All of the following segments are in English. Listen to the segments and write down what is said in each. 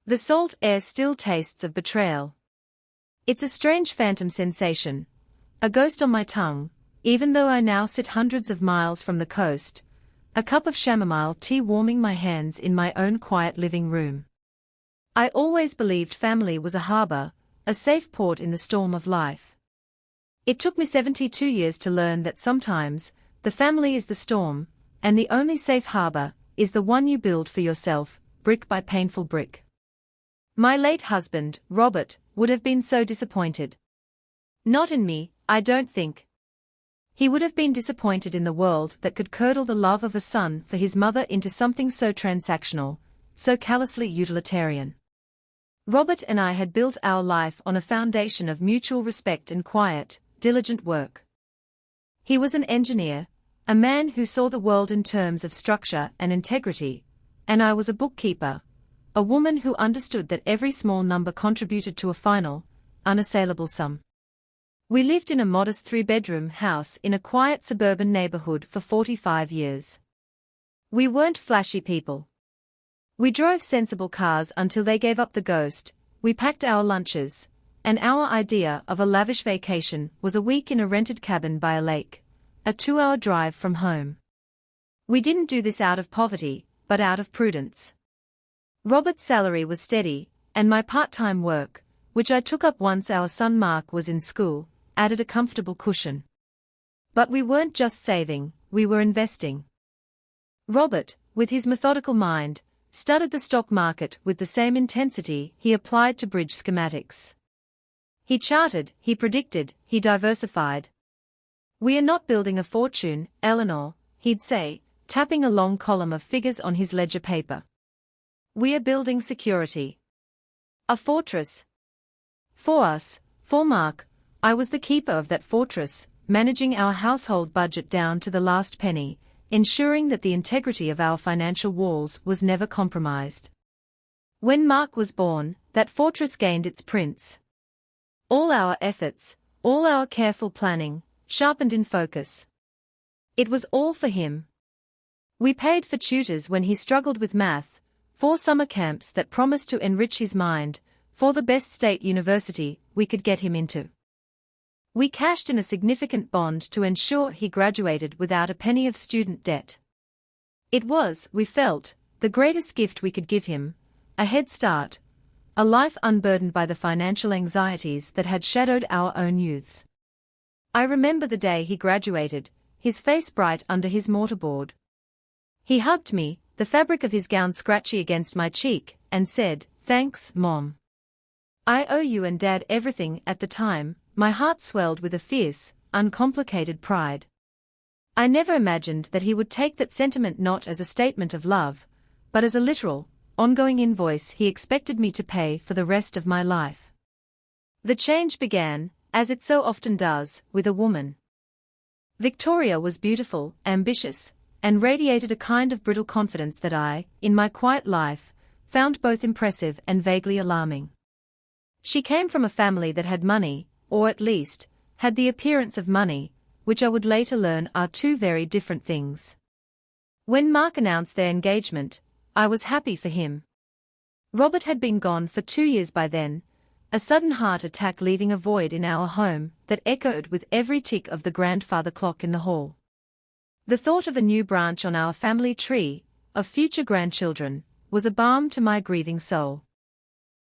The salt air still tastes of betrayal. It's a strange phantom sensation, a ghost on my tongue, even though I now sit hundreds of miles from the coast, a cup of chamomile tea warming my hands in my own quiet living room. I always believed family was a harbor, a safe port in the storm of life. It took me 72 years to learn that sometimes, the family is the storm, and the only safe harbor is the one you build for yourself, brick by painful brick. My late husband, Robert, would have been so disappointed. Not in me, I don't think. He would have been disappointed in the world that could curdle the love of a son for his mother into something so transactional, so callously utilitarian. Robert and I had built our life on a foundation of mutual respect and quiet, diligent work. He was an engineer, a man who saw the world in terms of structure and integrity, and I was a bookkeeper, a woman who understood that every small number contributed to a final, unassailable sum. We lived in a modest 3-bedroom house in a quiet suburban neighborhood for 45 years. We weren't flashy people. We drove sensible cars until they gave up the ghost, we packed our lunches, and our idea of a lavish vacation was a week in a rented cabin by a lake, a 2-hour drive from home. We didn't do this out of poverty, but out of prudence. Robert's salary was steady, and my part-time work, which I took up once our son Mark was in school, added a comfortable cushion. But we weren't just saving, we were investing. Robert, with his methodical mind, studied the stock market with the same intensity he applied to bridge schematics. He charted, he predicted, he diversified. "We are not building a fortune, Eleanor," he'd say, tapping a long column of figures on his ledger paper. "We are building security. A fortress." For us, for Mark, I was the keeper of that fortress, managing our household budget down to the last penny, ensuring that the integrity of our financial walls was never compromised. When Mark was born, that fortress gained its prince. All our efforts, all our careful planning, sharpened in focus. It was all for him. We paid for tutors when he struggled with math, for summer camps that promised to enrich his mind, for the best state university we could get him into. We cashed in a significant bond to ensure he graduated without a penny of student debt. It was, we felt, the greatest gift we could give him, a head start, a life unburdened by the financial anxieties that had shadowed our own youths. I remember the day he graduated, his face bright under his mortarboard. He hugged me, the fabric of his gown scratchy against my cheek, and said, "Thanks, Mom. I owe you and Dad everything." At the time, my heart swelled with a fierce, uncomplicated pride. I never imagined that he would take that sentiment not as a statement of love, but as a literal, ongoing invoice he expected me to pay for the rest of my life. The change began, as it so often does, with a woman. Victoria was beautiful, ambitious, and radiated a kind of brittle confidence that I, in my quiet life, found both impressive and vaguely alarming. She came from a family that had money, or at least, had the appearance of money, which I would later learn are two very different things. When Mark announced their engagement, I was happy for him. Robert had been gone for 2 years by then, a sudden heart attack leaving a void in our home that echoed with every tick of the grandfather clock in the hall. The thought of a new branch on our family tree, of future grandchildren, was a balm to my grieving soul.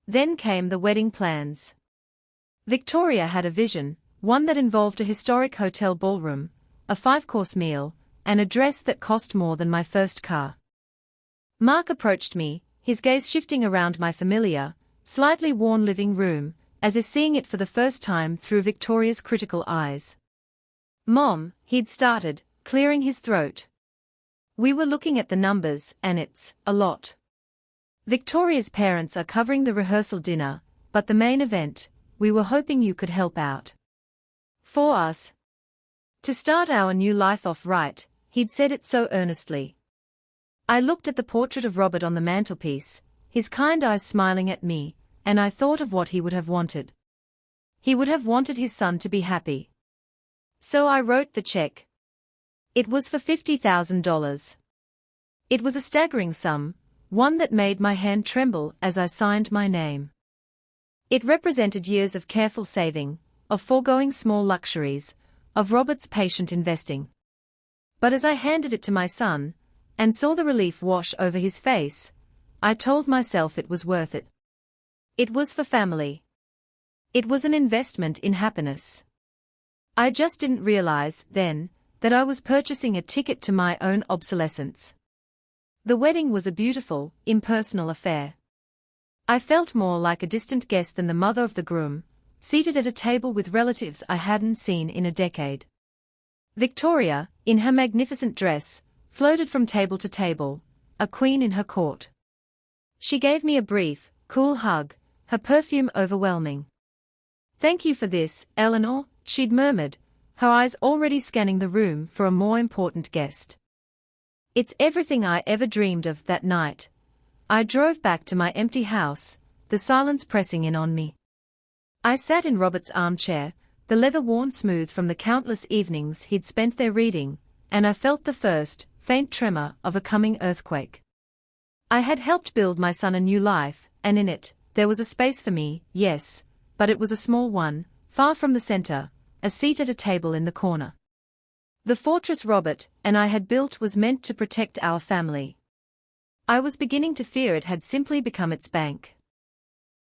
Then came the wedding plans. Victoria had a vision, one that involved a historic hotel ballroom, a 5-course meal, and a dress that cost more than my first car. Mark approached me, his gaze shifting around my familiar, slightly worn living room, as if seeing it for the first time through Victoria's critical eyes. "Mom," he'd started, clearing his throat. "We were looking at the numbers, and it's a lot. Victoria's parents are covering the rehearsal dinner, but the main event, we were hoping you could help out. For us. To start our new life off right," he'd said it so earnestly. I looked at the portrait of Robert on the mantelpiece, his kind eyes smiling at me, and I thought of what he would have wanted. He would have wanted his son to be happy. So I wrote the check. It was for $50,000. It was a staggering sum, one that made my hand tremble as I signed my name. It represented years of careful saving, of foregoing small luxuries, of Robert's patient investing. But as I handed it to my son, and saw the relief wash over his face, I told myself it was worth it. It was for family. It was an investment in happiness. I just didn't realize, then, that I was purchasing a ticket to my own obsolescence. The wedding was a beautiful, impersonal affair. I felt more like a distant guest than the mother of the groom, seated at a table with relatives I hadn't seen in a decade. Victoria, in her magnificent dress, floated from table to table, a queen in her court. She gave me a brief, cool hug, her perfume overwhelming. "Thank you for this, Eleanor," she'd murmured, her eyes already scanning the room for a more important guest. It's everything I ever dreamed of that night. I drove back to my empty house, the silence pressing in on me. I sat in Robert's armchair, the leather worn smooth from the countless evenings he'd spent there reading, and I felt the first, faint tremor of a coming earthquake. I had helped build my son a new life, and in it, there was a space for me, yes, but it was a small one, far from the center, a seat at a table in the corner. The fortress Robert and I had built was meant to protect our family. I was beginning to fear it had simply become its bank.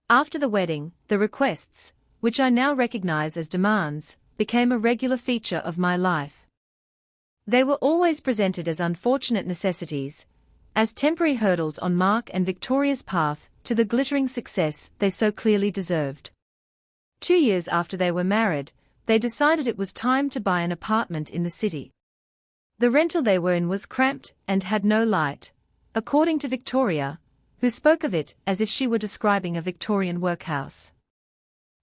After the wedding, the requests, which I now recognize as demands, became a regular feature of my life. They were always presented as unfortunate necessities, as temporary hurdles on Mark and Victoria's path to the glittering success they so clearly deserved. 2 years after they were married, they decided it was time to buy an apartment in the city. The rental they were in was cramped and had no light, according to Victoria, who spoke of it as if she were describing a Victorian workhouse.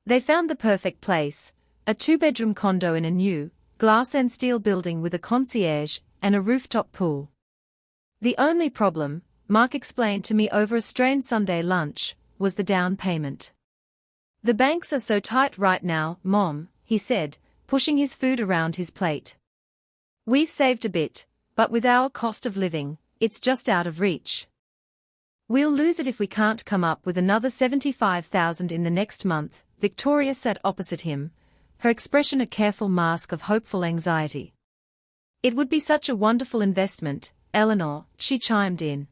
They found the perfect place, a 2-bedroom condo in a new, glass and steel building with a concierge and a rooftop pool. The only problem, Mark explained to me over a strained Sunday lunch, was the down payment. "The banks are so tight right now, Mom," he said, pushing his food around his plate. "We've saved a bit, but with our cost of living, it's just out of reach. We'll lose it if we can't come up with another $75,000 in the next month." Victoria sat opposite him, her expression a careful mask of hopeful anxiety. "It would be such a wonderful investment, Eleanor," she chimed in.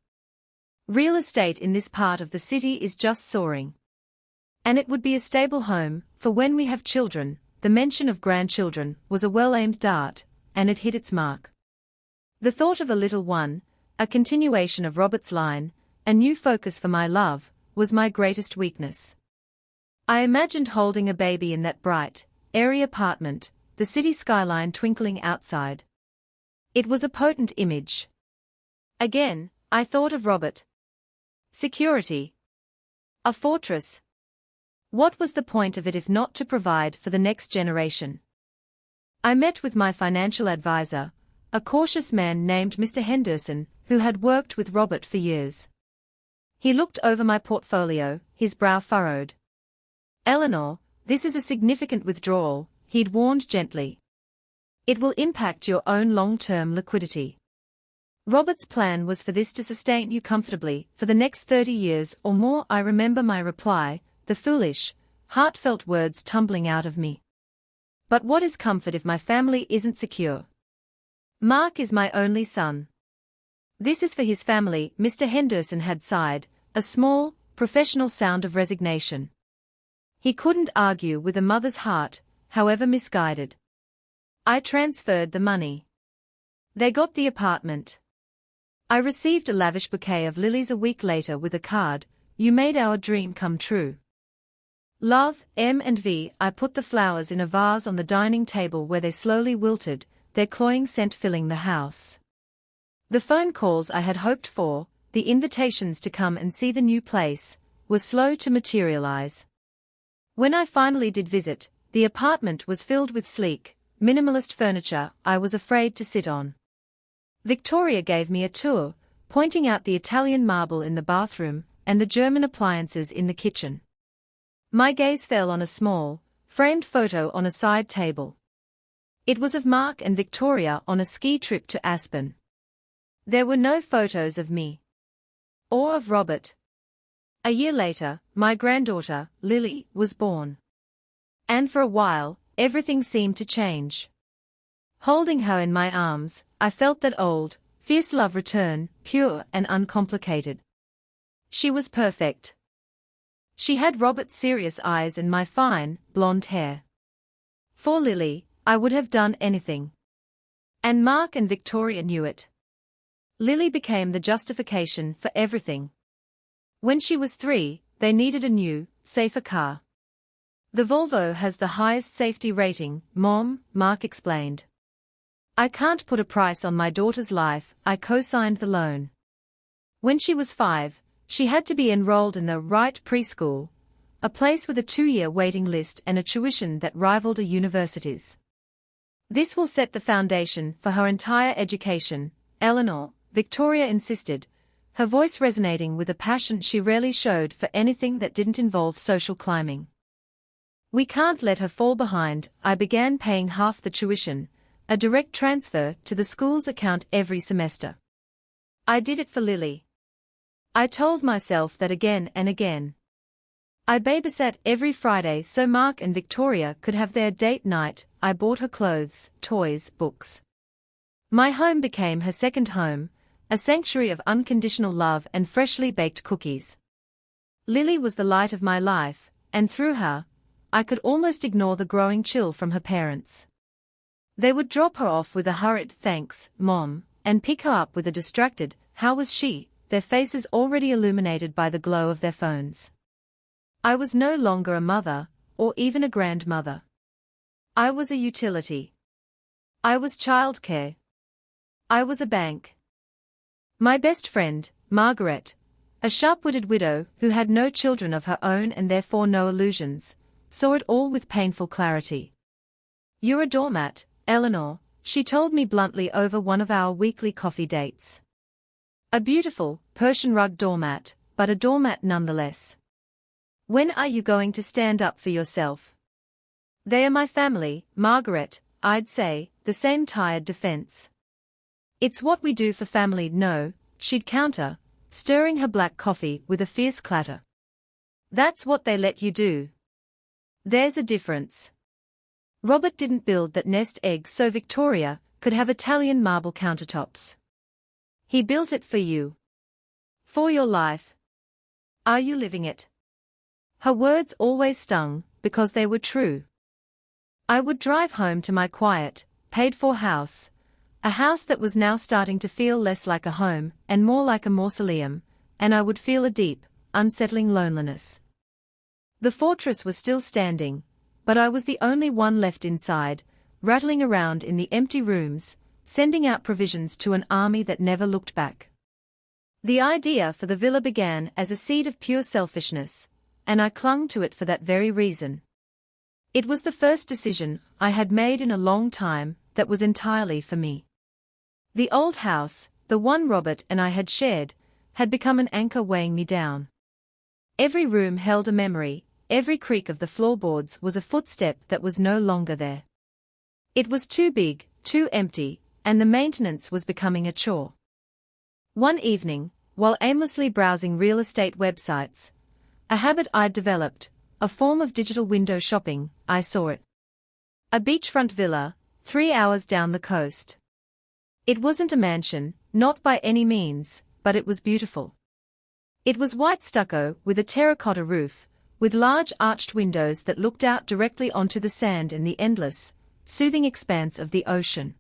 "Real estate in this part of the city is just soaring. And it would be a stable home, for when we have children." The mention of grandchildren was a well-aimed dart, and it hit its mark. The thought of a little one, a continuation of Robert's line, a new focus for my love, was my greatest weakness. I imagined holding a baby in that bright, airy apartment, the city skyline twinkling outside. It was a potent image. Again, I thought of Robert. Security. A fortress. What was the point of it if not to provide for the next generation? I met with my financial advisor, a cautious man named Mr. Henderson, who had worked with Robert for years. He looked over my portfolio, his brow furrowed. "Eleanor, this is a significant withdrawal," he'd warned gently. "It will impact your own long-term liquidity. Robert's plan was for this to sustain you comfortably for the next 30 years or more." I remember my reply, the foolish, heartfelt words tumbling out of me. "But what is comfort if my family isn't secure? Mark is my only son. This is for his family." Mr. Henderson had sighed, a small, professional sound of resignation. He couldn't argue with a mother's heart, however misguided. I transferred the money. They got the apartment. I received a lavish bouquet of lilies a week later with a card, "You made our dream come true. Love, M and V." I put the flowers in a vase on the dining table where they slowly wilted, their cloying scent filling the house. The phone calls I had hoped for, the invitations to come and see the new place, were slow to materialize. When I finally did visit, the apartment was filled with sleek, minimalist furniture I was afraid to sit on. Victoria gave me a tour, pointing out the Italian marble in the bathroom and the German appliances in the kitchen. My gaze fell on a small, framed photo on a side table. It was of Mark and Victoria on a ski trip to Aspen. There were no photos of me. Or of Robert. A year later, my granddaughter, Lily, was born. And for a while, everything seemed to change. Holding her in my arms, I felt that old, fierce love return, pure and uncomplicated. She was perfect. She had Robert's serious eyes and my fine, blonde hair. For Lily, I would have done anything. And Mark and Victoria knew it. Lily became the justification for everything. When she was 3, they needed a new, safer car. The Volvo has the highest safety rating, Mom, Mark explained. I can't put a price on my daughter's life, I co-signed the loan. When she was 5, she had to be enrolled in the right preschool, a place with a 2-year waiting list and a tuition that rivaled a university's. This will set the foundation for her entire education, Eleanor, Victoria insisted, her voice resonating with a passion she rarely showed for anything that didn't involve social climbing. We can't let her fall behind. I began paying half the tuition, a direct transfer to the school's account every semester. I did it for Lily. I told myself that again and again. I babysat every Friday so Mark and Victoria could have their date night. I bought her clothes, toys, books. My home became her second home, a sanctuary of unconditional love and freshly baked cookies. Lily was the light of my life, and through her, I could almost ignore the growing chill from her parents. They would drop her off with a hurried "Thanks, Mom," and pick her up with a distracted "How was she?" their faces already illuminated by the glow of their phones. I was no longer a mother, or even a grandmother. I was a utility. I was childcare. I was a bank. My best friend, Margaret, a sharp-witted widow who had no children of her own and therefore no illusions, saw it all with painful clarity. "You're a doormat, Eleanor," she told me bluntly over one of our weekly coffee dates. A beautiful, Persian rug doormat, but a doormat nonetheless. "When are you going to stand up for yourself?" "They are my family, Margaret," I'd say, the same tired defense. "It's what we do for family, no," she'd counter, stirring her black coffee with a fierce clatter. "That's what they let you do. There's a difference. Robert didn't build that nest egg so Victoria could have Italian marble countertops. He built it for you. For your life. Are you living it?" Her words always stung, because they were true. I would drive home to my quiet, paid-for house, a house that was now starting to feel less like a home and more like a mausoleum, and I would feel a deep, unsettling loneliness. The fortress was still standing, but I was the only one left inside, rattling around in the empty rooms, sending out provisions to an army that never looked back. The idea for the villa began as a seed of pure selfishness, and I clung to it for that very reason. It was the first decision I had made in a long time that was entirely for me. The old house, the one Robert and I had shared, had become an anchor weighing me down. Every room held a memory, every creak of the floorboards was a footstep that was no longer there. It was too big, too empty, and the maintenance was becoming a chore. One evening, while aimlessly browsing real estate websites, a habit I'd developed, a form of digital window shopping, I saw it. A beachfront villa, 3 hours down the coast. It wasn't a mansion, not by any means, but it was beautiful. It was white stucco with a terracotta roof, with large arched windows that looked out directly onto the sand and the endless, soothing expanse of the ocean.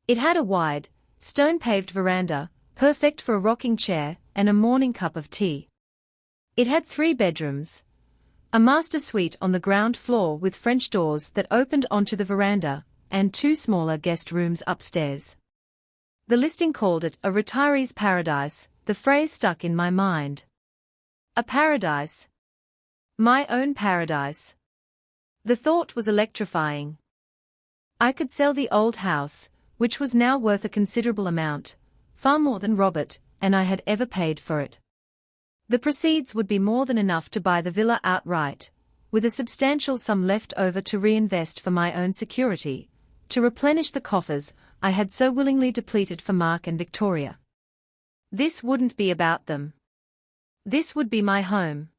It had a wide, stone-paved veranda, perfect for a rocking chair and a morning cup of tea. It had 3 bedrooms, a master suite on the ground floor with French doors that opened onto the veranda, and 2 smaller guest rooms upstairs. The listing called it a retiree's paradise, the phrase stuck in my mind. A paradise. My own paradise. The thought was electrifying. I could sell the old house, which was now worth a considerable amount, far more than Robert and I had ever paid for it. The proceeds would be more than enough to buy the villa outright, with a substantial sum left over to reinvest for my own security, to replenish the coffers I had so willingly depleted for Mark and Victoria. This wouldn't be about them. This would be my home.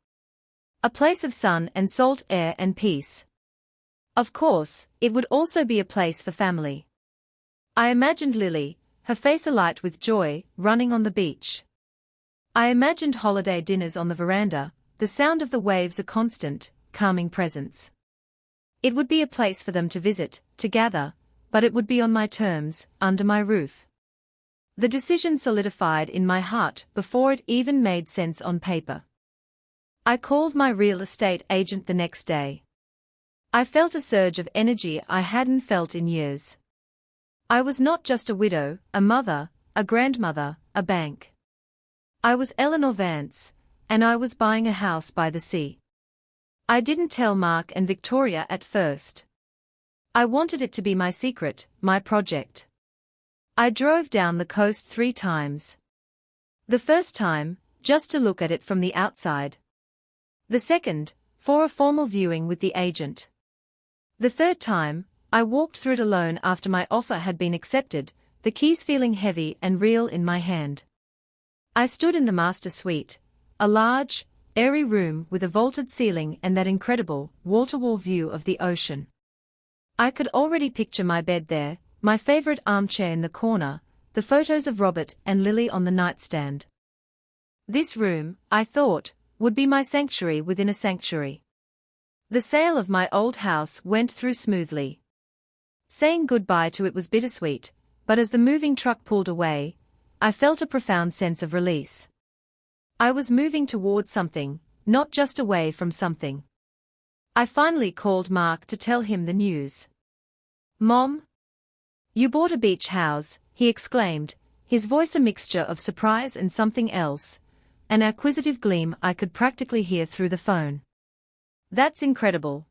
A place of sun and salt air and peace. Of course, it would also be a place for family. I imagined Lily, her face alight with joy, running on the beach. I imagined holiday dinners on the veranda, the sound of the waves a constant, calming presence. It would be a place for them to visit, to gather, but it would be on my terms, under my roof. The decision solidified in my heart before it even made sense on paper. I called my real estate agent the next day. I felt a surge of energy I hadn't felt in years. I was not just a widow, a mother, a grandmother, a bank. I was Eleanor Vance, and I was buying a house by the sea. I didn't tell Mark and Victoria at first. I wanted it to be my secret, my project. I drove down the coast 3 times. The first time, just to look at it from the outside. The second, for a formal viewing with the agent. The third time, I walked through it alone after my offer had been accepted, the keys feeling heavy and real in my hand. I stood in the master suite, a large, airy room with a vaulted ceiling and that incredible, wall-to-wall view of the ocean. I could already picture my bed there, my favorite armchair in the corner, the photos of Robert and Lily on the nightstand. This room, I thought, would be my sanctuary within a sanctuary. The sale of my old house went through smoothly. Saying goodbye to it was bittersweet, but as the moving truck pulled away, I felt a profound sense of release. I was moving toward something, not just away from something. I finally called Mark to tell him the news. "Mom? You bought a beach house," he exclaimed, his voice a mixture of surprise and something else, an acquisitive gleam I could practically hear through the phone. "That's incredible.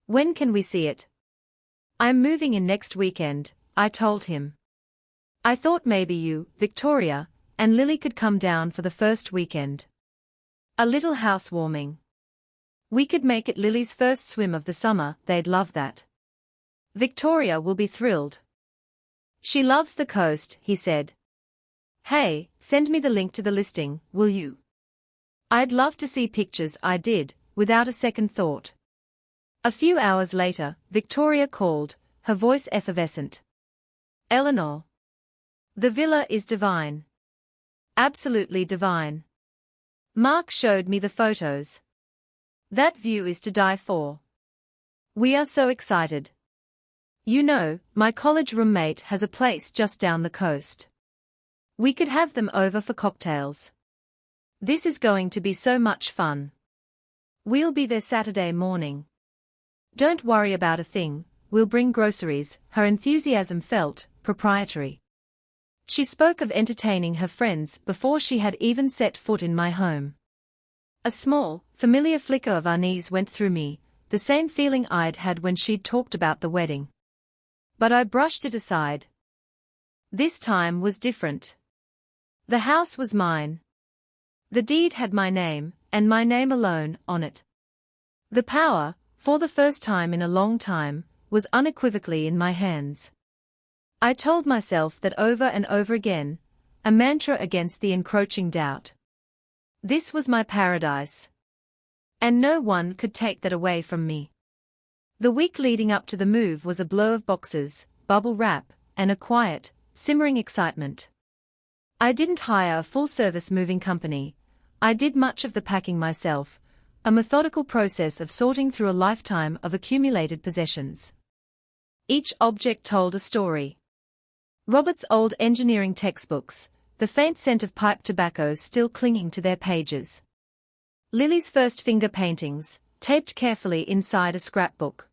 When can we see it?" "I'm moving in next weekend," I told him. "I thought maybe you, Victoria, and Lily could come down for the first weekend. A little housewarming. We could make it Lily's first swim of the summer, they'd love that. Victoria will be thrilled. She loves the coast," he said. "Hey, send me the link to the listing, will you? I'd love to see pictures." I did, without a second thought. A few hours later, Victoria called, her voice effervescent. "Eleanor. The villa is divine. Absolutely divine. Mark showed me the photos. That view is to die for. We are so excited. You know, my college roommate has a place just down the coast. We could have them over for cocktails. This is going to be so much fun. We'll be there Saturday morning. Don't worry about a thing, we'll bring groceries." Her enthusiasm felt proprietary. She spoke of entertaining her friends before she had even set foot in my home. A small, familiar flicker of unease went through me, the same feeling I'd had when she'd talked about the wedding. But I brushed it aside. This time was different. The house was mine. The deed had my name, and my name alone, on it. The power, for the first time in a long time, was unequivocally in my hands. I told myself that over and over again, a mantra against the encroaching doubt. This was my paradise. And no one could take that away from me. The week leading up to the move was a blow of boxes, bubble wrap, and a quiet, simmering excitement. I didn't hire a full-service moving company. I did much of the packing myself, a methodical process of sorting through a lifetime of accumulated possessions. Each object told a story. Robert's old engineering textbooks, the faint scent of pipe tobacco still clinging to their pages. Lily's first finger paintings, taped carefully inside a scrapbook.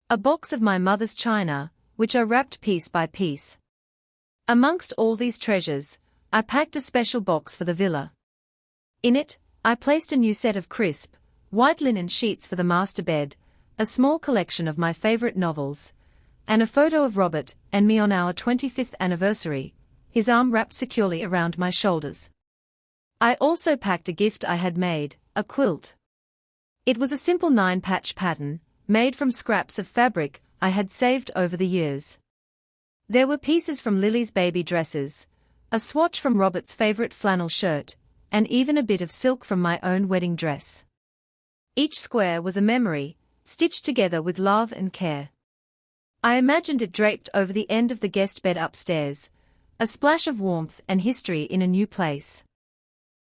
A box of my mother's china, which I wrapped piece by piece. Amongst all these treasures, I packed a special box for the villa. In it, I placed a new set of crisp, white linen sheets for the master bed, a small collection of my favorite novels, and a photo of Robert and me on our 25th anniversary, his arm wrapped securely around my shoulders. I also packed a gift I had made, a quilt. It was a simple 9-patch pattern, made from scraps of fabric I had saved over the years. There were pieces from Lily's baby dresses, a swatch from Robert's favorite flannel shirt, and even a bit of silk from my own wedding dress. Each square was a memory, stitched together with love and care. I imagined it draped over the end of the guest bed upstairs, a splash of warmth and history in a new place.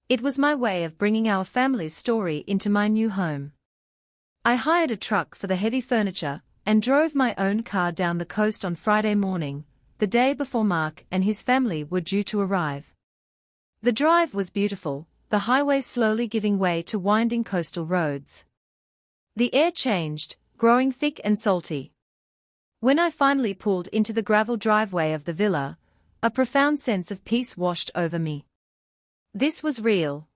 It was my way of bringing our family's story into my new home. I hired a truck for the heavy furniture and drove my own car down the coast on Friday morning, the day before Mark and his family were due to arrive. The drive was beautiful, the highway slowly giving way to winding coastal roads. The air changed, growing thick and salty. When I finally pulled into the gravel driveway of the villa, a profound sense of peace washed over me. This was real.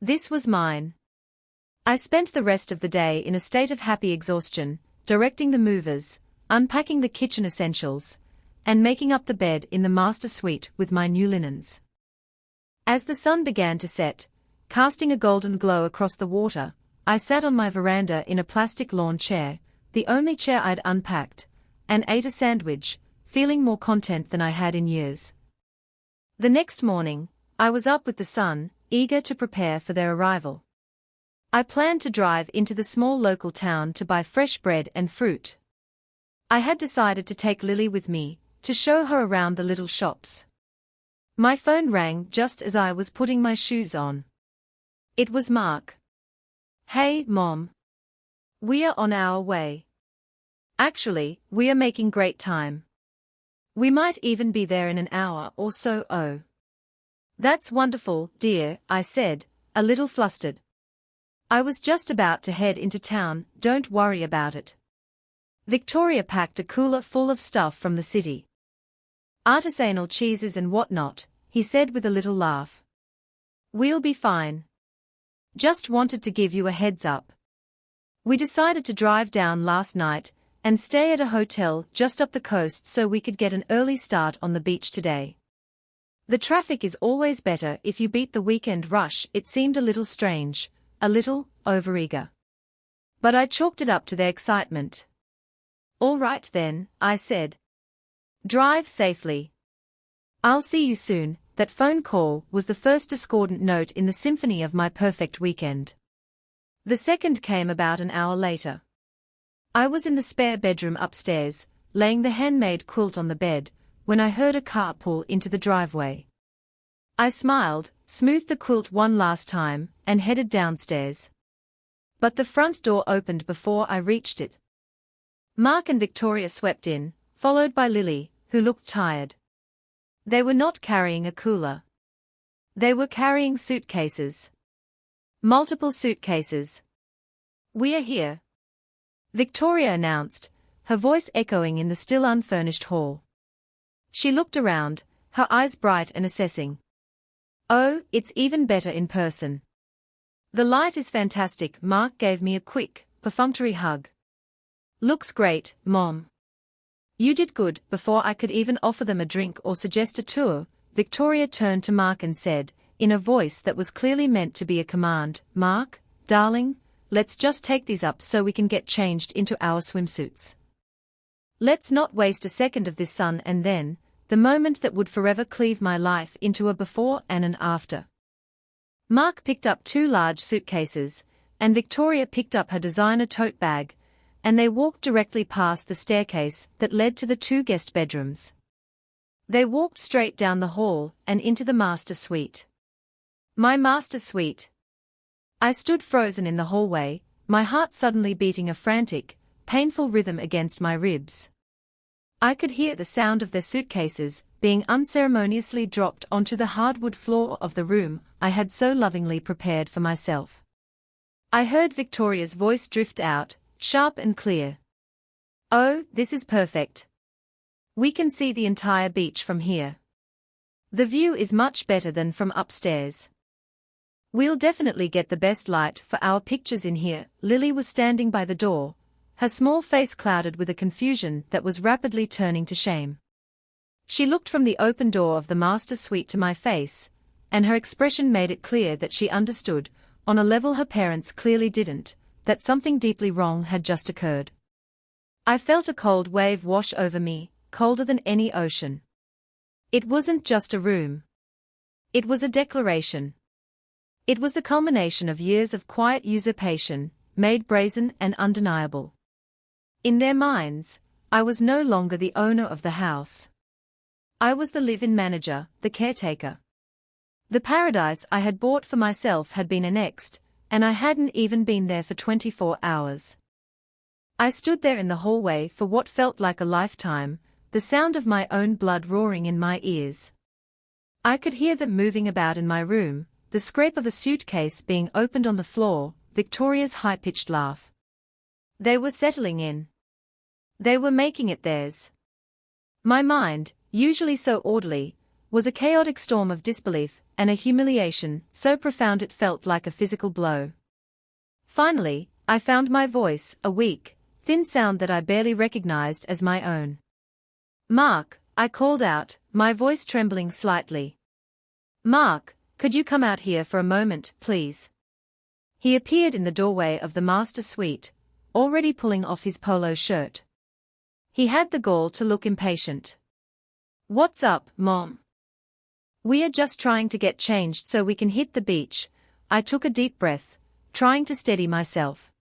This was mine. I spent the rest of the day in a state of happy exhaustion, directing the movers, unpacking the kitchen essentials, and making up the bed in the master suite with my new linens. As the sun began to set, casting a golden glow across the water, I sat on my veranda in a plastic lawn chair, the only chair I'd unpacked, and ate a sandwich, feeling more content than I had in years. The next morning, I was up with the sun, eager to prepare for their arrival. I planned to drive into the small local town to buy fresh bread and fruit. I had decided to take Lily with me, to show her around the little shops. My phone rang just as I was putting my shoes on. It was Mark. "Hey, Mom. We are on our way. Actually, we are making great time. We might even be there in an hour or so." "Oh. That's wonderful, dear," I said, a little flustered. "I was just about to head into town, don't worry about it." Victoria packed a cooler full of stuff from the city. "Artisanal cheeses and whatnot," he said with a little laugh. "We'll be fine. Just wanted to give you a heads up. We decided to drive down last night and stay at a hotel just up the coast so we could get an early start on the beach today. The traffic is always better if you beat the weekend rush." It seemed a little strange, a little overeager. But I chalked it up to their excitement. "All right then," I said. "Drive safely. I'll see you soon." That phone call was the first discordant note in the symphony of my perfect weekend. The second came about an hour later. I was in the spare bedroom upstairs, laying the handmade quilt on the bed, when I heard a car pull into the driveway. I smiled, smoothed the quilt one last time, and headed downstairs. But the front door opened before I reached it. Mark and Victoria swept in, followed by Lily, who looked tired. They were not carrying a cooler. They were carrying suitcases. Multiple suitcases. "We are here," Victoria announced, her voice echoing in the still unfurnished hall. She looked around, her eyes bright and assessing. "Oh, it's even better in person. The light is fantastic." Mark gave me a quick, perfunctory hug. "Looks great, Mom. You did good." Before I could even offer them a drink or suggest a tour, Victoria turned to Mark and said, in a voice that was clearly meant to be a command, "Mark, darling, let's just take these up so we can get changed into our swimsuits. Let's not waste a second of this sun and then, the moment that would forever cleave my life into a before and an after." Mark picked up 2 large suitcases, and Victoria picked up her designer tote bag, and they walked directly past the staircase that led to the 2 guest bedrooms. They walked straight down the hall and into the master suite. My master suite. I stood frozen in the hallway, my heart suddenly beating a frantic, painful rhythm against my ribs. I could hear the sound of their suitcases being unceremoniously dropped onto the hardwood floor of the room I had so lovingly prepared for myself. I heard Victoria's voice drift out, sharp and clear. "Oh, this is perfect. We can see the entire beach from here. The view is much better than from upstairs. We'll definitely get the best light for our pictures in here." Lily was standing by the door, her small face clouded with a confusion that was rapidly turning to shame. She looked from the open door of the master suite to my face, and her expression made it clear that she understood, on a level her parents clearly didn't, that something deeply wrong had just occurred. I felt a cold wave wash over me, colder than any ocean. It wasn't just a room. It was a declaration. It was the culmination of years of quiet usurpation, made brazen and undeniable. In their minds, I was no longer the owner of the house. I was the live-in manager, the caretaker. The paradise I had bought for myself had been annexed, and I hadn't even been there for 24 hours. I stood there in the hallway for what felt like a lifetime, the sound of my own blood roaring in my ears. I could hear them moving about in my room, the scrape of a suitcase being opened on the floor, Victoria's high-pitched laugh. They were settling in. They were making it theirs. My mind, usually so orderly, was a chaotic storm of disbelief and a humiliation so profound it felt like a physical blow. Finally, I found my voice, a weak, thin sound that I barely recognized as my own. "Mark," I called out, my voice trembling slightly. "Mark, could you come out here for a moment, please?" He appeared in the doorway of the master suite, already pulling off his polo shirt. He had the gall to look impatient. "What's up, Mom?" "We are just trying to get changed so we can hit the beach." I took a deep breath, trying to steady myself.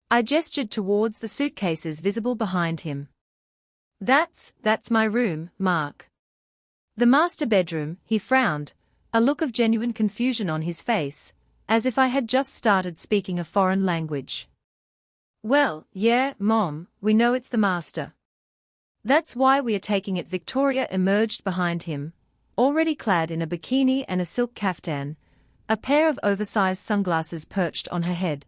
I gestured towards the suitcases visible behind him. That's my room, Mark." "The master bedroom," he frowned, a look of genuine confusion on his face, as if I had just started speaking a foreign language. "Well, yeah, Mom, we know it's the master. That's why we are taking it." Victoria emerged behind him, already clad in a bikini and a silk kaftan, a pair of oversized sunglasses perched on her head.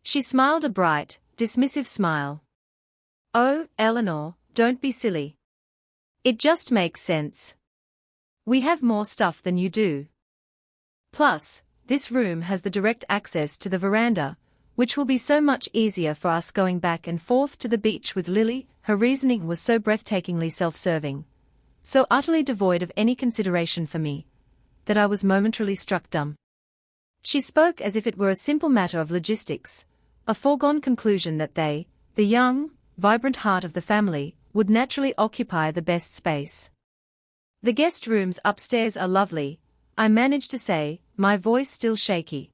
She smiled a bright, dismissive smile. "Oh, Eleanor, don't be silly. It just makes sense. We have more stuff than you do. Plus, this room has the direct access to the veranda, which will be so much easier for us going back and forth to the beach with Lily." Her reasoning was so breathtakingly self-serving, so utterly devoid of any consideration for me, that I was momentarily struck dumb. She spoke as if it were a simple matter of logistics, a foregone conclusion that they, the young, vibrant heart of the family, would naturally occupy the best space. "The guest rooms upstairs are lovely," I managed to say, my voice still shaky.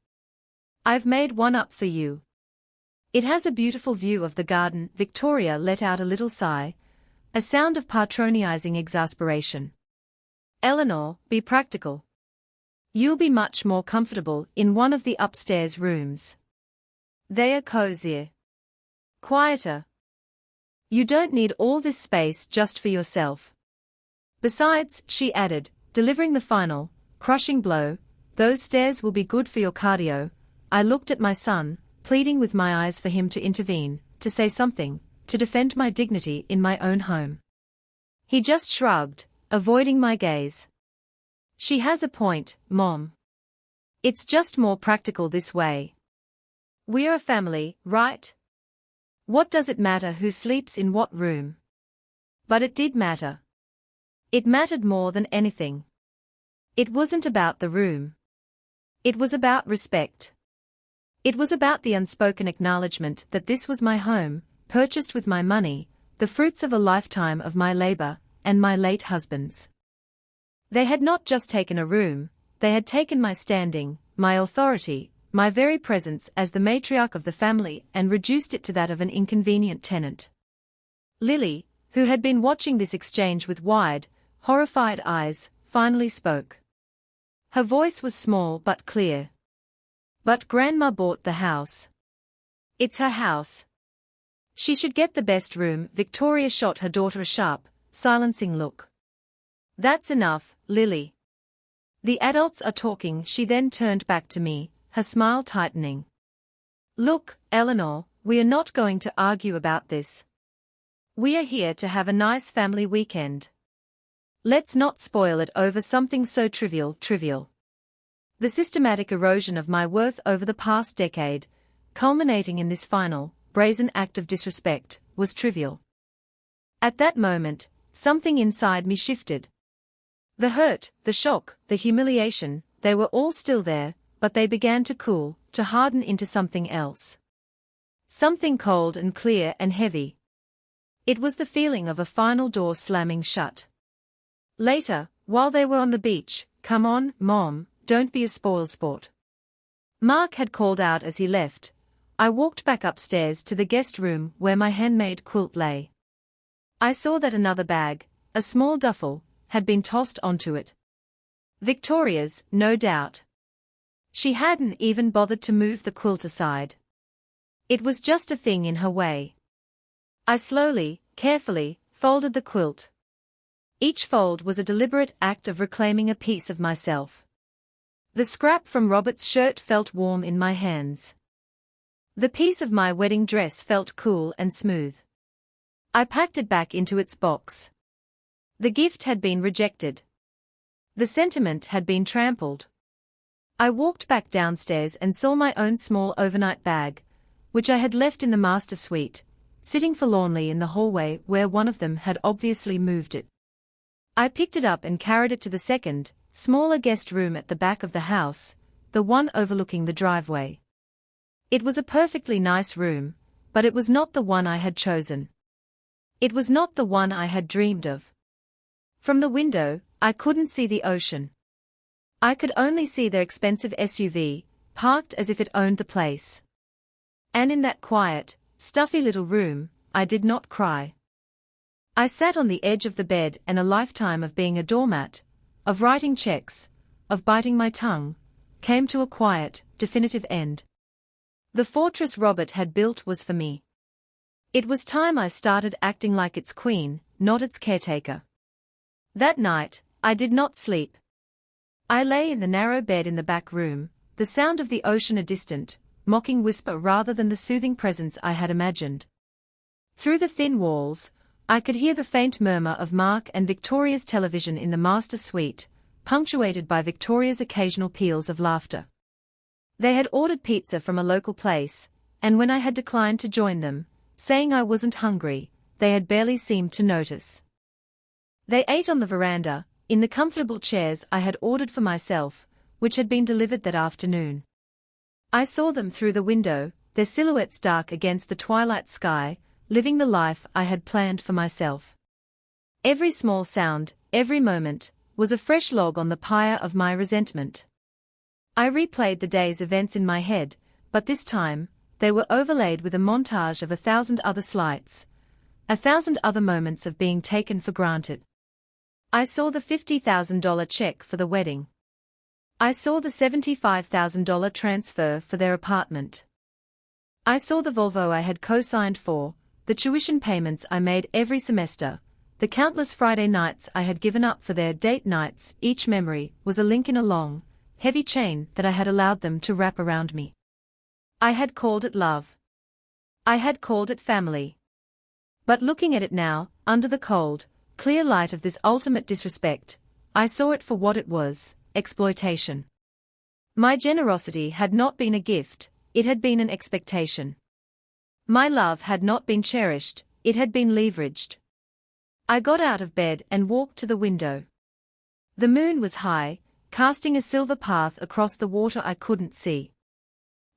"I've made one up for you. It has a beautiful view of the garden." Victoria let out a little sigh, a sound of patronizing exasperation. "Eleanor, be practical. You'll be much more comfortable in one of the upstairs rooms. They are cozier. Quieter. You don't need all this space just for yourself. Besides," she added, delivering the final, crushing blow, "those stairs will be good for your cardio." I looked at my son, pleading with my eyes for him to intervene, to say something, to defend my dignity in my own home. He just shrugged, avoiding my gaze. "She has a point, Mom. It's just more practical this way. We're a family, right? What does it matter who sleeps in what room?" But it did matter. It mattered more than anything. It wasn't about the room. It was about respect. It was about the unspoken acknowledgement that this was my home, purchased with my money, the fruits of a lifetime of my labor, and my late husband's. They had not just taken a room, they had taken my standing, my authority, my very presence as the matriarch of the family, and reduced it to that of an inconvenient tenant. Lily, who had been watching this exchange with wide, horrified eyes, finally spoke. Her voice was small but clear. "But Grandma bought the house. It's her house. She should get the best room." Victoria shot her daughter a sharp, silencing look. "That's enough, Lily. The adults are talking." She then turned back to me, her smile tightening. "Look, Eleanor, we are not going to argue about this. We are here to have a nice family weekend. Let's not spoil it over something so trivial. The systematic erosion of my worth over the past decade, culminating in this final, brazen act of disrespect, was trivial." At that moment, something inside me shifted. The hurt, the shock, the humiliation, they were all still there, but they began to cool, to harden into something else. Something cold and clear and heavy. It was the feeling of a final door slamming shut. Later, while they were on the beach, "Come on, Mom, don't be a spoilsport. Mark had called out as he left. I walked back upstairs to the guest room where my handmade quilt lay. I saw that another bag, a small duffel, had been tossed onto it. Victoria's, no doubt. She hadn't even bothered to move the quilt aside. It was just a thing in her way. I slowly, carefully, folded the quilt. Each fold was a deliberate act of reclaiming a piece of myself. The scrap from Robert's shirt felt warm in my hands. The piece of my wedding dress felt cool and smooth. I packed it back into its box. The gift had been rejected. The sentiment had been trampled. I walked back downstairs and saw my own small overnight bag, which I had left in the master suite, sitting forlornly in the hallway where one of them had obviously moved it. I picked it up and carried it to the second, smaller guest room at the back of the house, the one overlooking the driveway. It was a perfectly nice room, but it was not the one I had chosen. It was not the one I had dreamed of. From the window, I couldn't see the ocean. I could only see their expensive SUV, parked as if it owned the place. And in that quiet, stuffy little room, I did not cry. I sat on the edge of the bed, and a lifetime of being a doormat, of writing checks, of biting my tongue, came to a quiet, definitive end. The fortress Robert had built was for me. It was time I started acting like its queen, not its caretaker. That night, I did not sleep. I lay in the narrow bed in the back room, the sound of the ocean a distant, mocking whisper rather than the soothing presence I had imagined. Through the thin walls, I could hear the faint murmur of Mark and Victoria's television in the master suite, punctuated by Victoria's occasional peals of laughter. They had ordered pizza from a local place, and when I had declined to join them, saying I wasn't hungry, they had barely seemed to notice. They ate on the veranda, in the comfortable chairs I had ordered for myself, which had been delivered that afternoon. I saw them through the window, their silhouettes dark against the twilight sky, living the life I had planned for myself. Every small sound, every moment, was a fresh log on the pyre of my resentment. I replayed the day's events in my head, but this time, they were overlaid with a montage of 1,000 other slights, 1,000 other moments of being taken for granted. I saw the $50,000 check for the wedding. I saw the $75,000 transfer for their apartment. I saw the Volvo I had co-signed for, the tuition payments I made every semester, the countless Friday nights I had given up for their date nights. Each memory was a link in a long, heavy chain that I had allowed them to wrap around me. I had called it love. I had called it family. But looking at it now, under the cold, clear light of this ultimate disrespect, I saw it for what it was, exploitation. My generosity had not been a gift, it had been an expectation. My love had not been cherished, it had been leveraged. I got out of bed and walked to the window. The moon was high, casting a silver path across the water I couldn't see.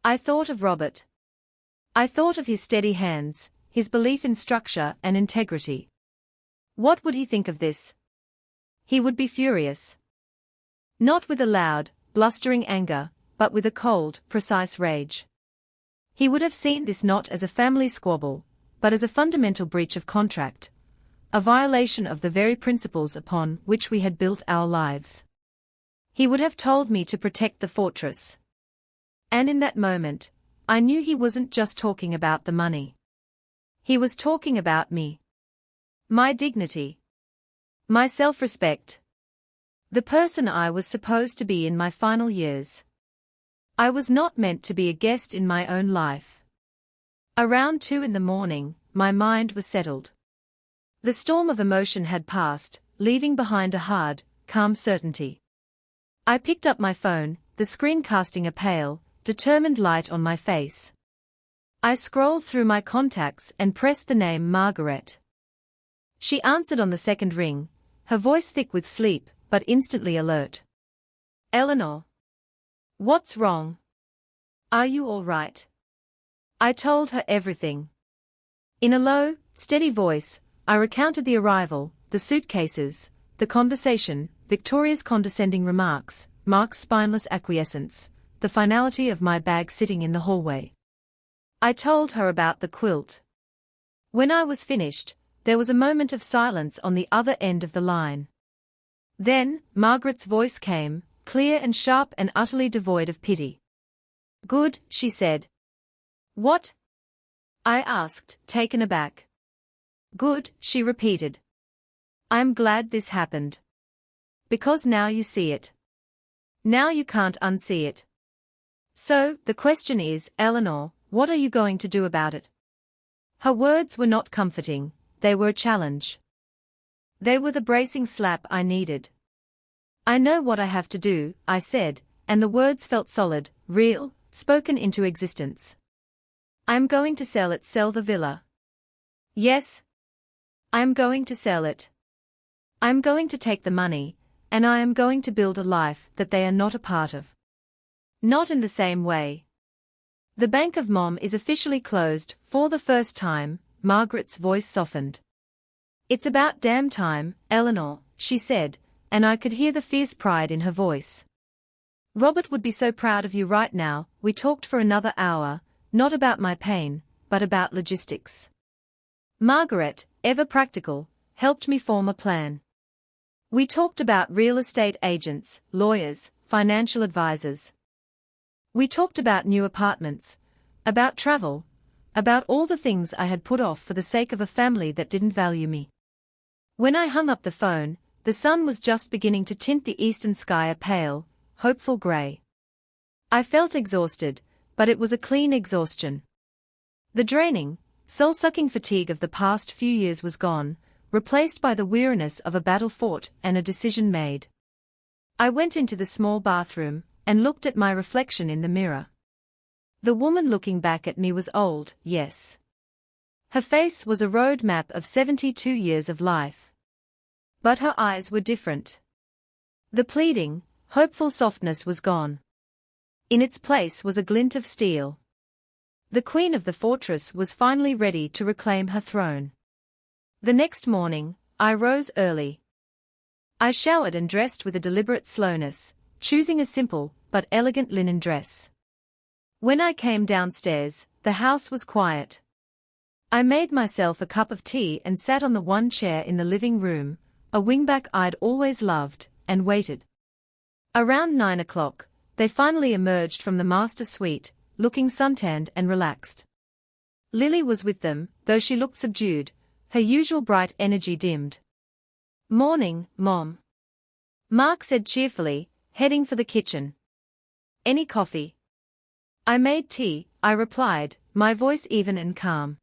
I thought of Robert. I thought of his steady hands, his belief in structure and integrity. What would he think of this? He would be furious. Not with a loud, blustering anger, but with a cold, precise rage. He would have seen this not as a family squabble, but as a fundamental breach of contract, a violation of the very principles upon which we had built our lives. He would have told me to protect the fortress. And in that moment, I knew he wasn't just talking about the money. He was talking about me. My dignity. My self-respect. The person I was supposed to be in my final years. I was not meant to be a guest in my own life. Around 2 a.m, my mind was settled. The storm of emotion had passed, leaving behind a hard, calm certainty. I picked up my phone, the screen casting a pale, determined light on my face. I scrolled through my contacts and pressed the name Margaret. She answered on the second ring, her voice thick with sleep, but instantly alert. Eleanor. What's wrong? Are you all right? I told her everything. In a low, steady voice, I recounted the arrival, the suitcases, the conversation, Victoria's condescending remarks, Mark's spineless acquiescence, the finality of my bag sitting in the hallway. I told her about the quilt. When I was finished, there was a moment of silence on the other end of the line. Then, Margaret's voice came, clear and sharp and utterly devoid of pity. "Good," she said. "What?" I asked, taken aback. "Good," she repeated. "I'm glad this happened. Because now you see it. Now you can't unsee it. So, the question is, Eleanor, what are you going to do about it?" Her words were not comforting, they were a challenge. They were the bracing slap I needed. "I know what I have to do," I said, and the words felt solid, real, spoken into existence. "I'm going to sell the villa." "Yes. I'm going to sell it. I'm going to take the money, and I am going to build a life that they are not a part of. Not in the same way. The Bank of Mom is officially closed, for the first time." Margaret's voice softened. "It's about damn time, Eleanor," she said, and I could hear the fierce pride in her voice. "Robert would be so proud of you right now." We talked for another hour, not about my pain, but about logistics. Margaret, ever practical, helped me form a plan. We talked about real estate agents, lawyers, financial advisors. We talked about new apartments, about travel, about all the things I had put off for the sake of a family that didn't value me. When I hung up the phone, the sun was just beginning to tint the eastern sky a pale, hopeful gray. I felt exhausted, but it was a clean exhaustion. The draining, soul-sucking fatigue of the past few years was gone, replaced by the weariness of a battle fought and a decision made. I went into the small bathroom and looked at my reflection in the mirror. The woman looking back at me was old, yes. Her face was a road map of 72 years of life. But her eyes were different. The pleading, hopeful softness was gone. In its place was a glint of steel. The queen of the fortress was finally ready to reclaim her throne. The next morning, I rose early. I showered and dressed with a deliberate slowness, choosing a simple but elegant linen dress. When I came downstairs, the house was quiet. I made myself a cup of tea and sat on the one chair in the living room, a wingback I'd always loved, and waited. Around 9 o'clock, they finally emerged from the master suite, looking suntanned and relaxed. Lily was with them, though she looked subdued, her usual bright energy dimmed. "Morning, Mom," Mark said cheerfully, heading for the kitchen. "Any coffee?" "I made tea," I replied, my voice even and calm.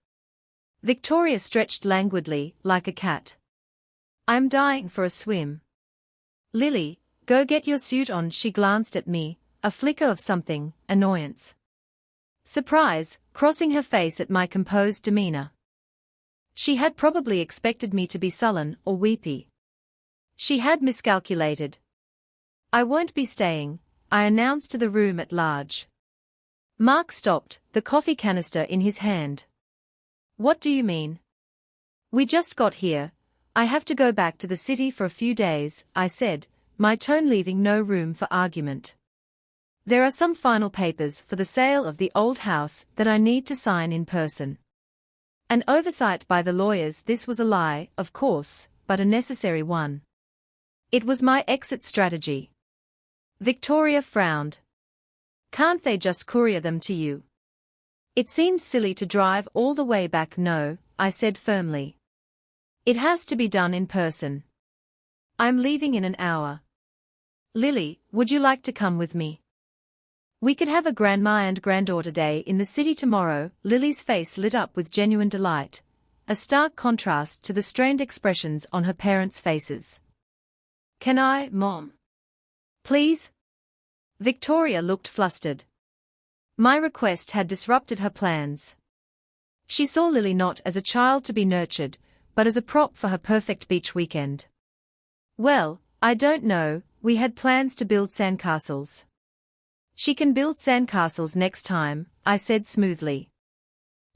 Victoria stretched languidly, like a cat. "I'm dying for a swim." "Lily, go get your suit on." She glanced at me, a flicker of something, annoyance. Surprise, crossing her face at my composed demeanor. She had probably expected me to be sullen or weepy. She had miscalculated. "I won't be staying," I announced to the room at large. Mark stopped, the coffee canister in his hand. "What do you mean?" "We just got here. I have to go back to the city for a few days," I said, my tone leaving no room for argument. "There are some final papers for the sale of the old house that I need to sign in person. An oversight by the lawyers." This was a lie, of course, but a necessary one. It was my exit strategy. Victoria frowned. "Can't they just courier them to you?" "It seems silly to drive all the way back." "No," I said firmly. "It has to be done in person. I'm leaving in an hour." "Lily, would you like to come with me? We could have a grandma and granddaughter day in the city tomorrow." Lily's face lit up with genuine delight, a stark contrast to the strained expressions on her parents' faces. "Can I, Mom? Please?" Victoria looked flustered. My request had disrupted her plans. She saw Lily not as a child to be nurtured, but as a prop for her perfect beach weekend. "Well, I don't know, we had plans to build sandcastles." "She can build sandcastles next time," I said smoothly.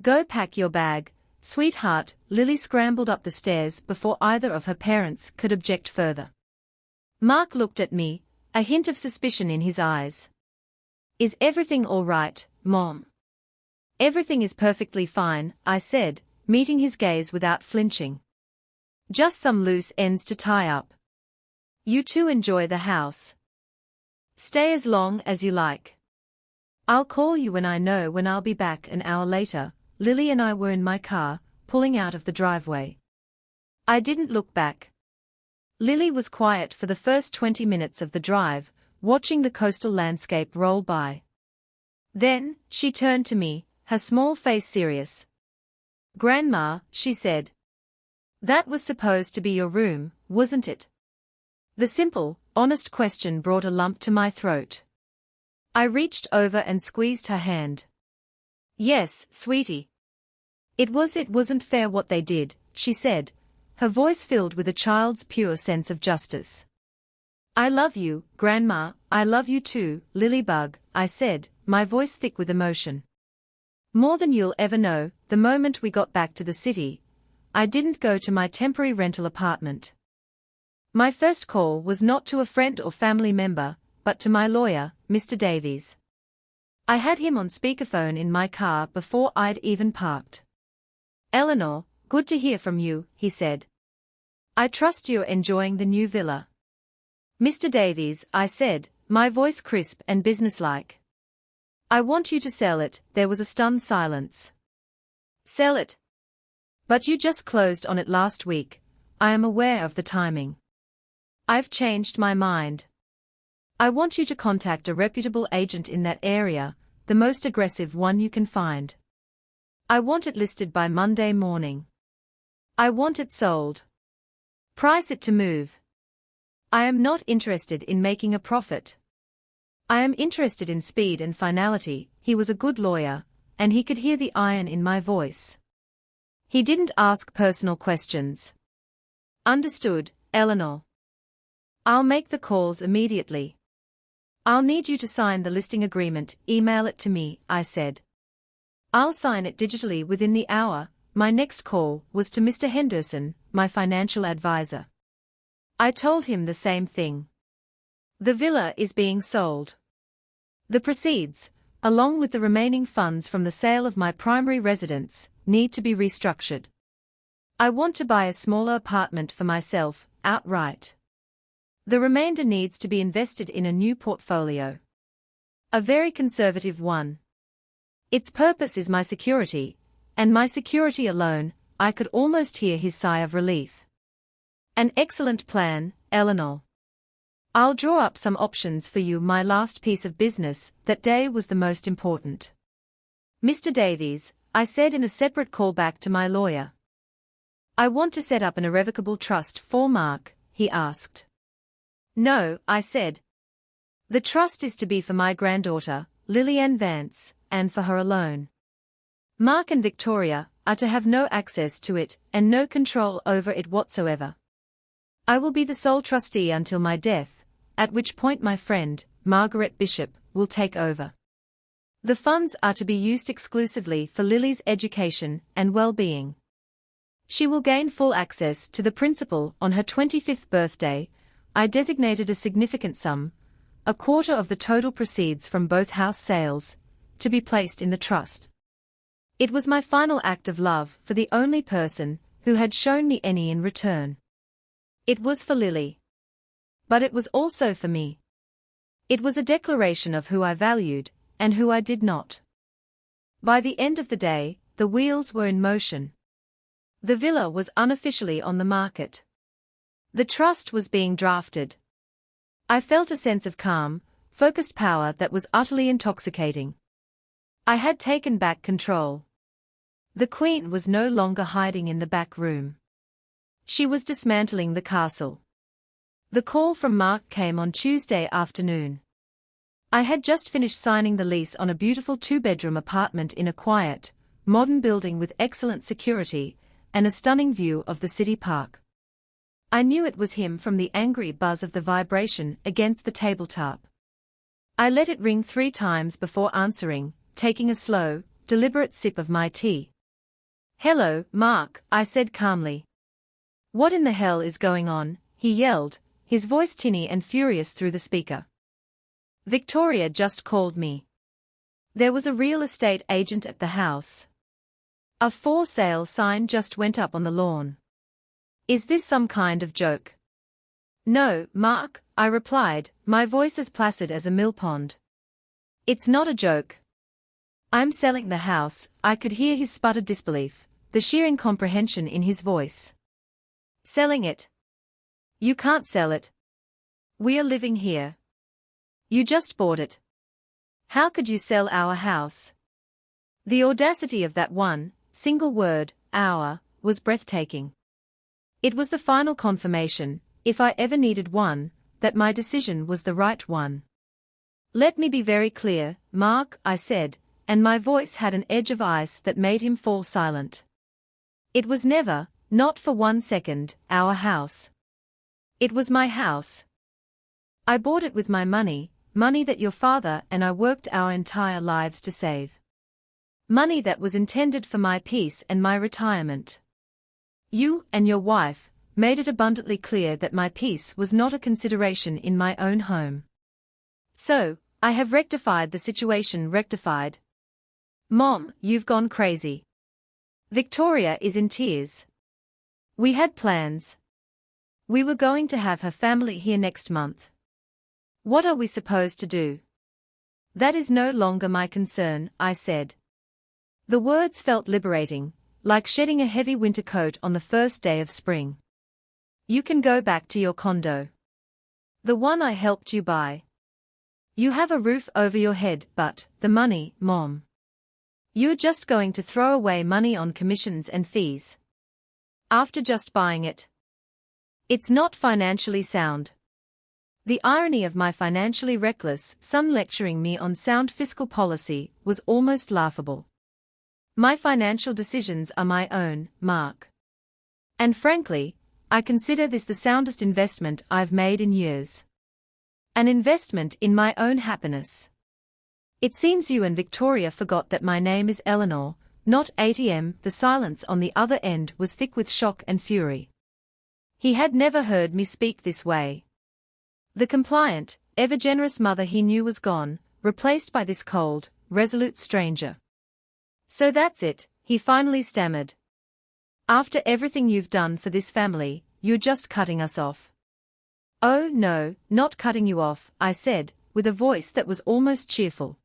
"Go pack your bag, sweetheart." Lily scrambled up the stairs before either of her parents could object further. Mark looked at me, a hint of suspicion in his eyes. Is everything all right, Mom? Everything is perfectly fine, I said, meeting his gaze without flinching. Just some loose ends to tie up. You two enjoy the house. Stay as long as you like. I'll call you when I know when I'll be back. An hour later, Lily and I were in my car, pulling out of the driveway. I didn't look back. Lily was quiet for the first 20 minutes of the drive, watching the coastal landscape roll by. Then, she turned to me, her small face serious. Grandma, she said. That was supposed to be your room, wasn't it? The simple, honest question brought a lump to my throat. I reached over and squeezed her hand. Yes, sweetie. It wasn't fair what they did, she said, her voice filled with a child's pure sense of justice. I love you, Grandma, I love you too, Lilybug, I said, my voice thick with emotion. More than you'll ever know. The moment we got back to the city, I didn't go to my temporary rental apartment. My first call was not to a friend or family member, but to my lawyer, Mr. Davies. I had him on speakerphone in my car before I'd even parked. Eleanor, good to hear from you, he said. I trust you're enjoying the new villa. Mr. Davies, I said, my voice crisp and businesslike. I want you to sell it. There was a stunned silence. Sell it? But you just closed on it last week. I am aware of the timing. I've changed my mind. I want you to contact a reputable agent in that area, the most aggressive one you can find. I want it listed by Monday morning. I want it sold. Price it to move. I am not interested in making a profit. I am interested in speed and finality. He was a good lawyer, and he could hear the iron in my voice. He didn't ask personal questions. Understood, Eleanor. I'll make the calls immediately. I'll need you to sign the listing agreement. Email it to me, I said. I'll sign it digitally within the hour. My next call was to Mr. Henderson, my financial advisor. I told him the same thing. The villa is being sold. The proceeds, along with the remaining funds from the sale of my primary residence, need to be restructured. I want to buy a smaller apartment for myself, outright. The remainder needs to be invested in a new portfolio. A very conservative one. Its purpose is my security, and my security alone. I could almost hear his sigh of relief. An excellent plan, Eleanor. I'll draw up some options for you. My last piece of business that day was the most important. Mr. Davies, I said in a separate call back to my lawyer. I want to set up an irrevocable trust for Mark, he asked. No, I said. The trust is to be for my granddaughter, Lillian Vance, and for her alone. Mark and Victoria are to have no access to it and no control over it whatsoever. I will be the sole trustee until my death, at which point my friend, Margaret Bishop, will take over. The funds are to be used exclusively for Lily's education and well-being. She will gain full access to the principal on her 25th birthday. I designated a significant sum, a quarter of the total proceeds from both house sales, to be placed in the trust. It was my final act of love for the only person who had shown me any in return. It was for Lily. But it was also for me. It was a declaration of who I valued, and who I did not. By the end of the day, the wheels were in motion. The villa was unofficially on the market. The trust was being drafted. I felt a sense of calm, focused power that was utterly intoxicating. I had taken back control. The Queen was no longer hiding in the back room. She was dismantling the castle. The call from Mark came on Tuesday afternoon. I had just finished signing the lease on a beautiful two-bedroom apartment in a quiet, modern building with excellent security and a stunning view of the city park. I knew it was him from the angry buzz of the vibration against the tabletop. I let it ring 3 times before answering, taking a slow, deliberate sip of my tea. Hello, Mark, I said calmly. What in the hell is going on? He yelled, his voice tinny and furious through the speaker. Victoria just called me. There was a real estate agent at the house. A for sale sign just went up on the lawn. Is this some kind of joke? No, Mark, I replied, my voice as placid as a millpond. It's not a joke. I'm selling the house. I could hear his sputtered disbelief, the sheer incomprehension in his voice. Selling it? You can't sell it. We are living here. You just bought it. How could you sell our house? The audacity of that one, single word, our, was breathtaking. It was the final confirmation, if I ever needed one, that my decision was the right one. Let me be very clear, Mark, I said, and my voice had an edge of ice that made him fall silent. It was never, not for 1 second, our house. It was my house. I bought it with my money, money that your father and I worked our entire lives to save. Money that was intended for my peace and my retirement. You and your wife made it abundantly clear that my peace was not a consideration in my own home. So, I have rectified the situation. Rectified. Mom, you've gone crazy. Victoria is in tears. We had plans. We were going to have her family here next month. What are we supposed to do? That is no longer my concern, I said. The words felt liberating, like shedding a heavy winter coat on the first day of spring. You can go back to your condo. The one I helped you buy. You have a roof over your head, but the money, Mom. You're just going to throw away money on commissions and fees. After just buying it. It's not financially sound. The irony of my financially reckless son lecturing me on sound fiscal policy was almost laughable. My financial decisions are my own, Mark. And frankly, I consider this the soundest investment I've made in years. An investment in my own happiness. It seems you and Victoria forgot that my name is Eleanor, not ATM. The silence on the other end was thick with shock and fury. He had never heard me speak this way. The compliant, ever-generous mother he knew was gone, replaced by this cold, resolute stranger. So that's it, he finally stammered. After everything you've done for this family, you're just cutting us off. Oh no, not cutting you off, I said, with a voice that was almost cheerful.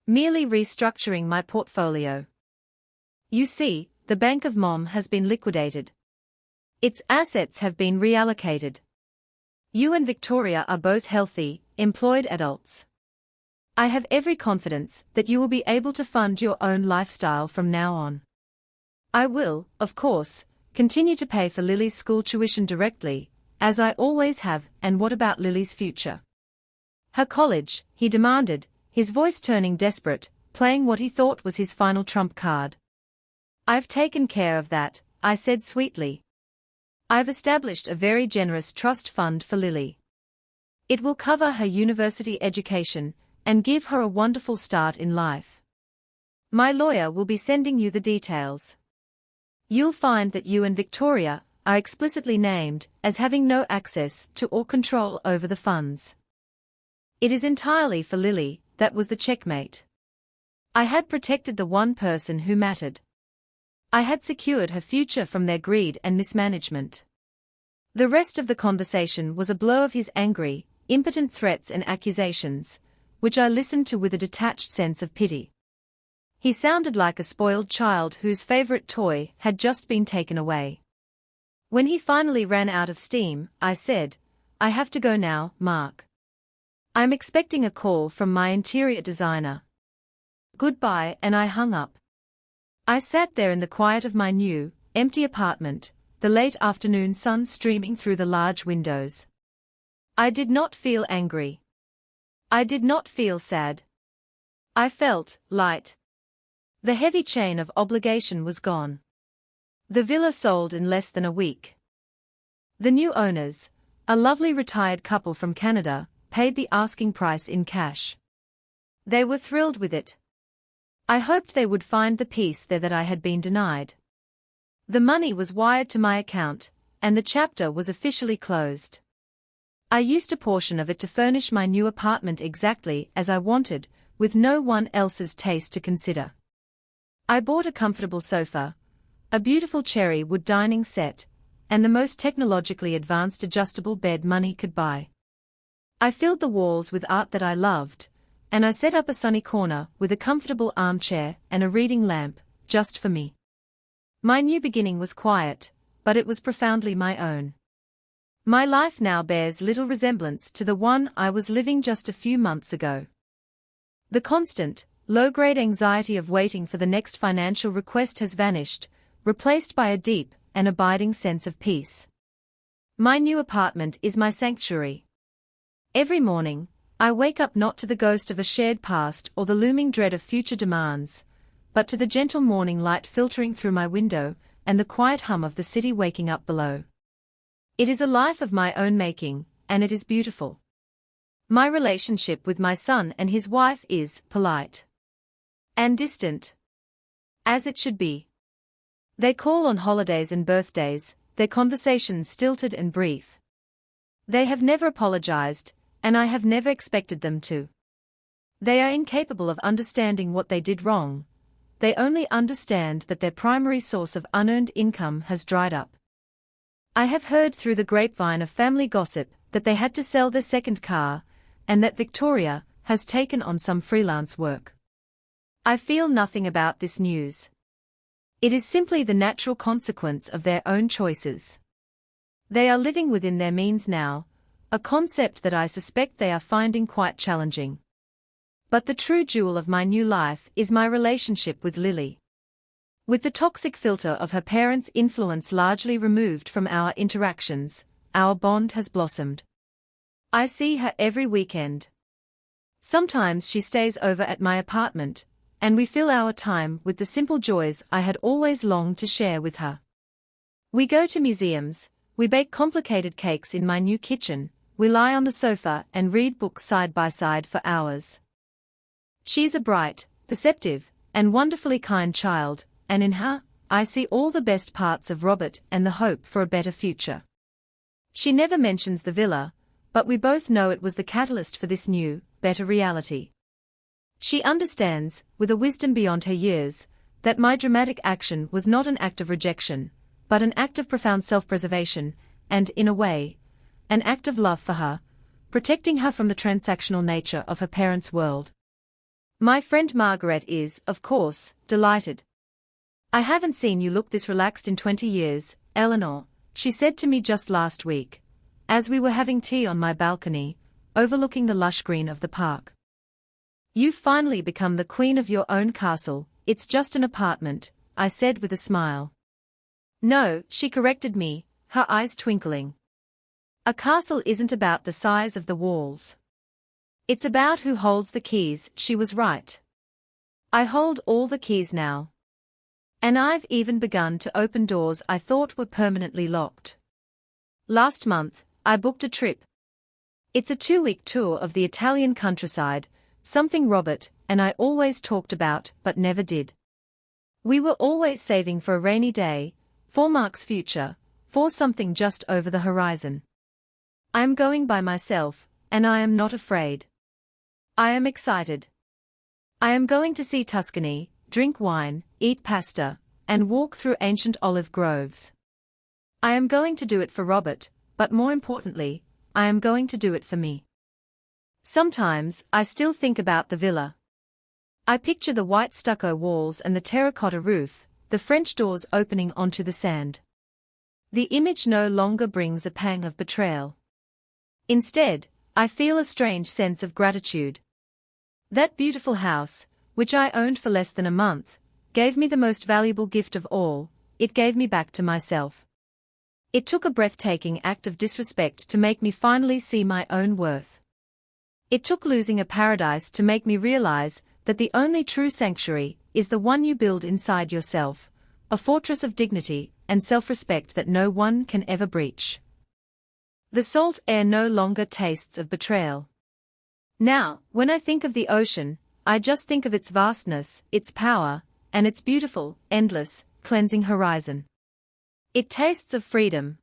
Merely restructuring my portfolio. You see, the Bank of Mom has been liquidated. Its assets have been reallocated. You and Victoria are both healthy, employed adults. I have every confidence that you will be able to fund your own lifestyle from now on. I will, of course, continue to pay for Lily's school tuition directly, as I always have. And what about Lily's future? Her college, he demanded, his voice turning desperate, playing what he thought was his final trump card. I've taken care of that, I said sweetly. I've established a very generous trust fund for Lily. It will cover her university education and give her a wonderful start in life. My lawyer will be sending you the details. You'll find that you and Victoria are explicitly named as having no access to or control over the funds. It is entirely for Lily. That was the checkmate. I had protected the one person who mattered. I had secured her future from their greed and mismanagement. The rest of the conversation was a blow of his angry, impotent threats and accusations, which I listened to with a detached sense of pity. He sounded like a spoiled child whose favorite toy had just been taken away. When he finally ran out of steam, I said, I have to go now, Mark. I'm expecting a call from my interior designer. Goodbye, and I hung up. I sat there in the quiet of my new, empty apartment, the late afternoon sun streaming through the large windows. I did not feel angry. I did not feel sad. I felt light. The heavy chain of obligation was gone. The villa sold in less than a week. The new owners, a lovely retired couple from Canada, paid the asking price in cash. They were thrilled with it. I hoped they would find the peace there that I had been denied. The money was wired to my account, and the chapter was officially closed. I used a portion of it to furnish my new apartment exactly as I wanted, with no one else's taste to consider. I bought a comfortable sofa, a beautiful cherry wood dining set, and the most technologically advanced adjustable bed money could buy. I filled the walls with art that I loved, and I set up a sunny corner with a comfortable armchair and a reading lamp, just for me. My new beginning was quiet, but it was profoundly my own. My life now bears little resemblance to the one I was living just a few months ago. The constant, low-grade anxiety of waiting for the next financial request has vanished, replaced by a deep and abiding sense of peace. My new apartment is my sanctuary. Every morning, I wake up not to the ghost of a shared past or the looming dread of future demands, but to the gentle morning light filtering through my window and the quiet hum of the city waking up below. It is a life of my own making, and it is beautiful. My relationship with my son and his wife is polite and distant, as it should be. They call on holidays and birthdays, their conversations stilted and brief. They have never apologized, and I have never expected them to. They are incapable of understanding what they did wrong. They only understand that their primary source of unearned income has dried up. I have heard through the grapevine of family gossip that they had to sell their second car, and that Victoria has taken on some freelance work. I feel nothing about this news. It is simply the natural consequence of their own choices. They are living within their means now, a concept that I suspect they are finding quite challenging. But the true jewel of my new life is my relationship with Lily. With the toxic filter of her parents' influence largely removed from our interactions, our bond has blossomed. I see her every weekend. Sometimes she stays over at my apartment, and we fill our time with the simple joys I had always longed to share with her. We go to museums, we bake complicated cakes in my new kitchen, we lie on the sofa and read books side by side for hours. She's a bright, perceptive, and wonderfully kind child, and in her, I see all the best parts of Robert and the hope for a better future. She never mentions the villa, but we both know it was the catalyst for this new, better reality. She understands, with a wisdom beyond her years, that my dramatic action was not an act of rejection, but an act of profound self-preservation, and, in a way, an act of love for her, protecting her from the transactional nature of her parents' world. My friend Margaret is, of course, delighted. "I haven't seen you look this relaxed in 20 years, Eleanor," she said to me just last week, as we were having tea on my balcony, overlooking the lush green of the park. "You've finally become the queen of your own castle, it's just an apartment," I said with a smile. "No," she corrected me, her eyes twinkling. "A castle isn't about the size of the walls. It's about who holds the keys." She was right. I hold all the keys now. And I've even begun to open doors I thought were permanently locked. Last month, I booked a trip. It's a 2-week tour of the Italian countryside, something Robert and I always talked about but never did. We were always saving for a rainy day, for Mark's future, for something just over the horizon. I am going by myself, and I am not afraid. I am excited. I am going to see Tuscany, drink wine, eat pasta, and walk through ancient olive groves. I am going to do it for Robert, but more importantly, I am going to do it for me. Sometimes, I still think about the villa. I picture the white stucco walls and the terracotta roof, the French doors opening onto the sand. The image no longer brings a pang of betrayal. Instead, I feel a strange sense of gratitude. That beautiful house, which I owned for less than a month, gave me the most valuable gift of all, it gave me back to myself. It took a breathtaking act of disrespect to make me finally see my own worth. It took losing a paradise to make me realize that the only true sanctuary is the one you build inside yourself, a fortress of dignity and self-respect that no one can ever breach. The salt air no longer tastes of betrayal. Now, when I think of the ocean, I just think of its vastness, its power, and its beautiful, endless, cleansing horizon. It tastes of freedom,